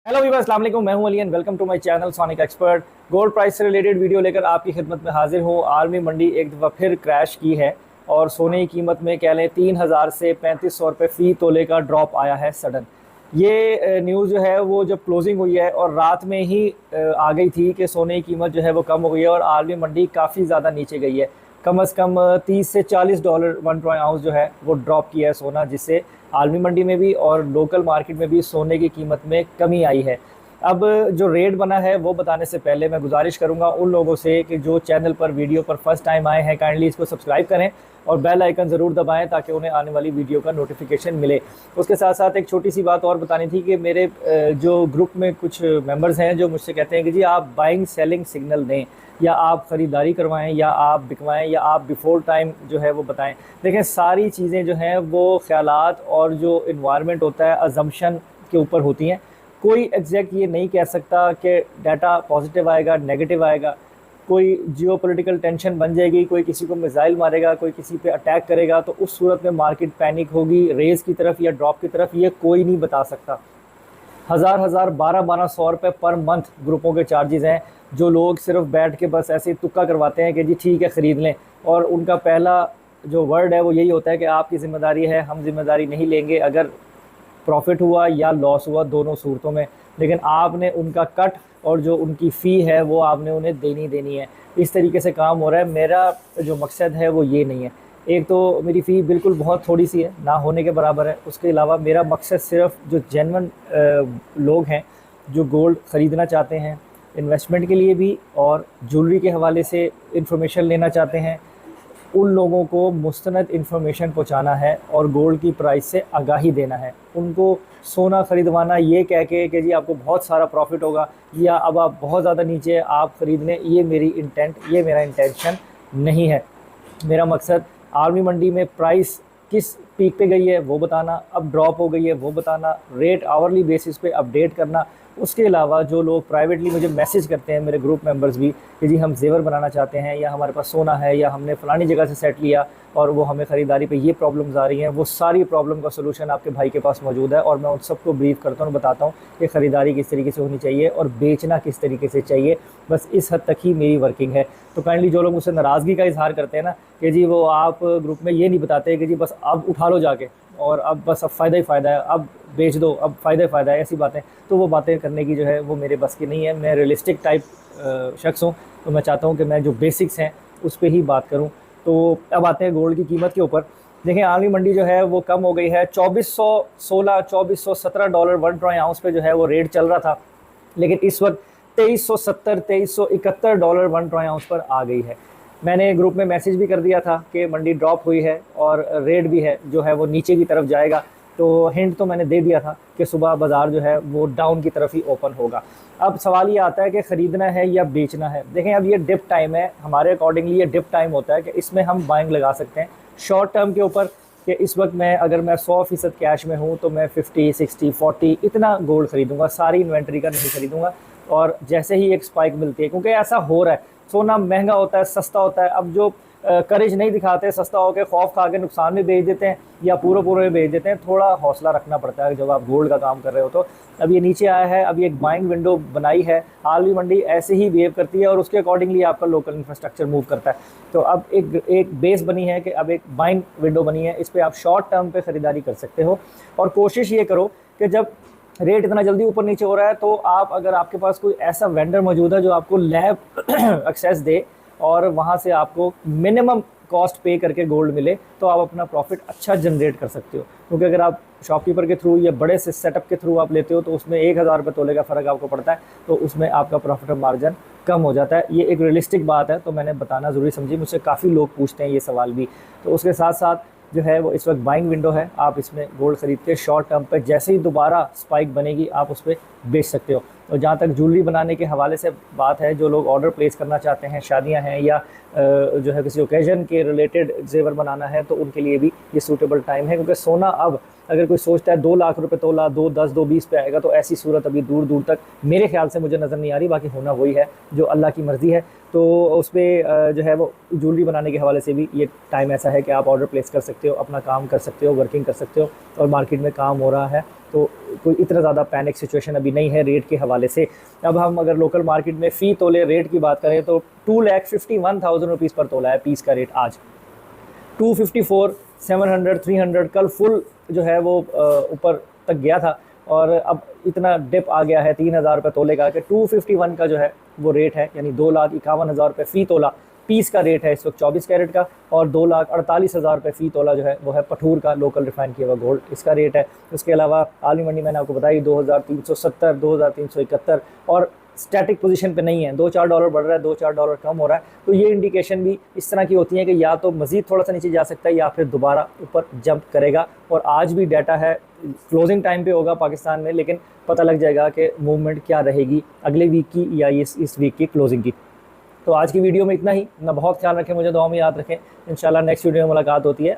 Hello Weaver, अस्सलाम वालेकुम। मैं हूं Ali and welcome to my channel Sonic Expert. Gold price से रिलेटेड वीडियो लेकर आपकी खिदमत में हाजिर हूं। आर्मी मंडी एक दफ़ा फिर क्रैश की है और सोने की कीमत में कह लें 3,000 से 3,500 रुपये फ़ी तोले का ड्रॉप आया है सडन। ये न्यूज़ जो है वो जब क्लोजिंग हुई है और रात में ही आ गई थी कि सोने की कीमत जो है वो कम हो गई है और आर्मी मंडी काफ़ी ज़्यादा नीचे गई है। कम से कम 30 से 40 डॉलर 1 troy ounce जो है वो ड्रॉप किया है सोना, जिससे आलमी मंडी में भी और लोकल मार्केट में भी सोने की कीमत में कमी आई है। अब जो रेट बना है वो बताने से पहले मैं गुजारिश करूंगा उन लोगों से कि जो चैनल पर वीडियो पर फर्स्ट टाइम आए हैं, काइंडली इसको सब्सक्राइब करें और बेल आइकन ज़रूर दबाएं ताकि उन्हें आने वाली वीडियो का नोटिफिकेशन मिले। उसके साथ साथ एक छोटी सी बात और बतानी थी कि मेरे जो ग्रुप में कुछ मेंबर्स हैं जो मुझसे कहते हैं कि जी आप बाइंग सेलिंग सिग्नल दें, या आप ख़रीदारी करवाएं, या आप बिकवाएं, या आप बिफोर टाइम जो है वो बताएं। देखें, सारी चीज़ें जो हैं वो ख़यालात और जो इन्वायरमेंट होता है अजम्पशन के ऊपर होती हैं। कोई एग्जैक्ट ये नहीं कह सकता कि डाटा पॉजिटिव आएगा नेगेटिव आएगा। कोई जियोपॉलिटिकल टेंशन बन जाएगी, कोई किसी को मिसाइल मारेगा, कोई किसी पे अटैक करेगा, तो उस सूरत में मार्केट पैनिक होगी रेज़ की तरफ या ड्रॉप की तरफ, ये कोई नहीं बता सकता। हज़ार हज़ार 1200 रुपये पर मंथ ग्रुपों के चार्जेस हैं। जो लोग सिर्फ बैठ के बस ऐसे ही तुक्का करवाते हैं कि जी ठीक है ख़रीद लें, और उनका पहला जो वर्ड है वो यही होता है कि आपकी ज़िम्मेदारी है, हम जिम्मेदारी नहीं लेंगे अगर प्रॉफिट हुआ या लॉस हुआ, दोनों सूरतों में। लेकिन आपने उनका कट और जो उनकी फ़ी है वो आपने उन्हें देनी है। इस तरीके से काम हो रहा है। मेरा जो मकसद है वो ये नहीं है। एक तो मेरी फ़ी बिल्कुल बहुत थोड़ी सी है, ना होने के बराबर है। उसके अलावा मेरा मकसद सिर्फ जो जेन्युइन लोग हैं जो गोल्ड ख़रीदना चाहते हैं इन्वेस्टमेंट के लिए भी और ज्वेलरी के हवाले से इंफॉर्मेशन लेना चाहते हैं, उन लोगों को मुस्तनद इन्फॉर्मेशन पहुंचाना है और गोल्ड की प्राइस से आगाही देना है। उनको सोना ख़रीदवाना ये कह के कि जी आपको बहुत सारा प्रॉफिट होगा या अब आप बहुत ज़्यादा नीचे आप ख़रीद लें, ये मेरा इंटेंशन नहीं है। मेरा मकसद आर्मी मंडी में प्राइस किस पीक पे गई है वो बताना, अब ड्रॉप हो गई है वो बताना, रेट आवरली बेसिस पे अपडेट करना। उसके अलावा जो लोग प्राइवेटली मुझे मैसेज करते हैं, मेरे ग्रुप मेंबर्स भी, कि जी हम जेवर बनाना चाहते हैं या हमारे पास सोना है या हमने फ़लानी जगह से सेट लिया और वो हमें ख़रीदारी पे ये प्रॉब्लम्स आ रही हैं, वो सारी प्रॉब्लम का सलूशन आपके भाई के पास मौजूद है। और मैं उन सबको ब्रीफ करता हूँ, बताता हूँ कि ख़रीदारी किस तरीके से होनी चाहिए और बेचना किस तरीके से चाहिए। बस इस हद तक ही मेरी वर्किंग है। तो काइंडली जो लोग मुझसे नाराज़गी का इजहार करते हैं ना कि जी वो आप ग्रुप में ये नहीं बताते कि जी बस अब उठा लो जाके और अब बस अब फ़ायदा ही फ़ायदा है, अब बेच दो, अब फ़ायदा ही फ़ायदा है, ऐसी बातें, तो वो बातें करने की जो है वो मेरे बस की नहीं है। मैं रियलिस्टिक टाइप शख्स हूँ, तो मैं चाहता हूँ कि मैं जो बेसिक्स हैं उस पर ही बात करूँ। तो अब आते हैं गोल्ड की कीमत के ऊपर। देखें, आर्मी मंडी जो है वो कम हो गई है। 2417 $1 पे जो है वो रेट चल रहा था, लेकिन इस वक्त 2370 $2371 $1 पर आ गई है। मैंने ग्रुप में मैसेज भी कर दिया था कि मंडी ड्रॉप हुई है और रेट भी है जो है वो नीचे की तरफ जाएगा। तो हिंट तो मैंने दे दिया था कि सुबह बाज़ार जो है वो डाउन की तरफ ही ओपन होगा। अब सवाल ये आता है कि ख़रीदना है या बेचना है। देखें, अब ये डिप टाइम है, हमारे अकॉर्डिंगली ये डिप टाइम होता है कि इसमें हम बाइंग लगा सकते हैं शॉर्ट टर्म के ऊपर, कि इस वक्त अगर मैं 100% कैश में हूँ तो मैं 50 60 40 इतना गोल्ड ख़रीदूँगा, सारी इन्वेंट्री का नहीं ख़रीदूँगा। और जैसे ही एक स्पाइक मिलती है, क्योंकि ऐसा हो रहा है, सोना महंगा होता है, सस्ता होता है। अब जो करेज नहीं दिखाते, सस्ता होकर खौफ खा के नुकसान में बेच देते हैं या पूरे बेच देते हैं। थोड़ा हौसला रखना पड़ता है जब आप गोल्ड का काम कर रहे हो। तो अब ये नीचे आया है, अब ये एक बाइंग विंडो बनाई है। आर्मी मंडी ऐसे ही बिहेव करती है और उसके अकॉर्डिंगली आपका लोकल इंफ्रास्ट्रक्चर मूव करता है। तो अब एक बेस बनी है कि अब एक बाइंग विंडो बनी है, इस पर आप शॉर्ट टर्म पे ख़रीदारी कर सकते हो। और कोशिश ये करो कि जब रेट इतना जल्दी ऊपर नीचे हो रहा है तो आप, अगर आपके पास कोई ऐसा वेंडर मौजूद है जो आपको लैब एक्सेस दे और वहाँ से आपको मिनिमम कॉस्ट पे करके गोल्ड मिले, तो आप अपना प्रॉफिट अच्छा जनरेट कर सकते हो। क्योंकि अगर आप शॉपकीपर के थ्रू या बड़े से सेटअप के थ्रू आप लेते हो तो उसमें 1,000 रुपये तोले का फ़र्क आपको पड़ता है, तो उसमें आपका प्रॉफिट मार्जिन कम हो जाता है। ये एक रियलिस्टिक बात है, तो मैंने बताना ज़रूरी समझी। मुझसे काफ़ी लोग पूछते हैं ये सवाल भी। तो उसके साथ साथ जो है वो इस वक्त बाइंग विंडो है, आप इसमें गोल्ड ख़रीद के शॉर्ट टर्म पर जैसे ही दोबारा स्पाइक बनेगी आप उस पर बेच सकते हो। और जहाँ तक ज्वेलरी बनाने के हवाले से बात है, जो लोग ऑर्डर प्लेस करना चाहते हैं, शादियां हैं या जो है किसी ओकेजन के रिलेटेड जेवर बनाना है, तो उनके लिए भी ये सूटेबल टाइम है। क्योंकि सोना अब अगर कोई सोचता है 2 लाख रुपए तोला 210 220 पे आएगा, तो ऐसी सूरत अभी दूर दूर तक मेरे ख्याल से मुझे नज़र नहीं आ रही। बाकी होना वही है जो अल्लाह की मर्ज़ी है। तो उस पर जो है वो ज्वेलरी बनाने के हवाले से भी ये टाइम ऐसा है कि आप ऑर्डर प्लेस कर सकते हो, अपना काम कर सकते हो, वर्किंग कर सकते हो और मार्केट में काम हो रहा है। तो कोई इतना ज़्यादा पैनिक सिचुएशन अभी नहीं है रेट के हवाले से। अब हम अगर लोकल मार्केट में फ़ी तोले रेट की बात करें तो 2,51,000 रुपीज़ पर तोला है पीस का रेट आज। 254, 700, 300 कल फुल जो है वो ऊपर तक गया था और अब इतना डिप आ गया है 3,000 रुपये तोले का कि 251 का जो है वो रेट है, यानी 2,51,000 रुपये फ़ी तोला पीस का रेट है इस वक्त 24 कैरेट का, और 2,48,000 रुपये फ़ी तोला जो है वो है पठूर का लोकल रिफाइन किया हुआ गोल्ड, इसका रेट है। उसके अलावा आलमी मंडी मैंने आपको बताई 2,370, 2,371 और स्टैटिक पोजीशन पे नहीं है, $2-4 बढ़ रहा है, $2-4 कम हो रहा है। तो ये इंडिकेशन भी इस तरह की होती है कि या तो मज़ीद थोड़ा सा नीचे जा सकता है या फिर दोबारा ऊपर जंप करेगा। और आज भी डाटा है, क्लोजिंग टाइम पे होगा पाकिस्तान में, लेकिन पता लग जाएगा कि मूवमेंट क्या रहेगी अगले वीक की या इस वीक की क्लोजिंग की। तो आज की वीडियो में इतना ही। अपना बहुत ख्याल रखें, मुझे दुआ में याद रखें। इंशाल्लाह नेक्स्ट वीडियो में मुलाकात होती है।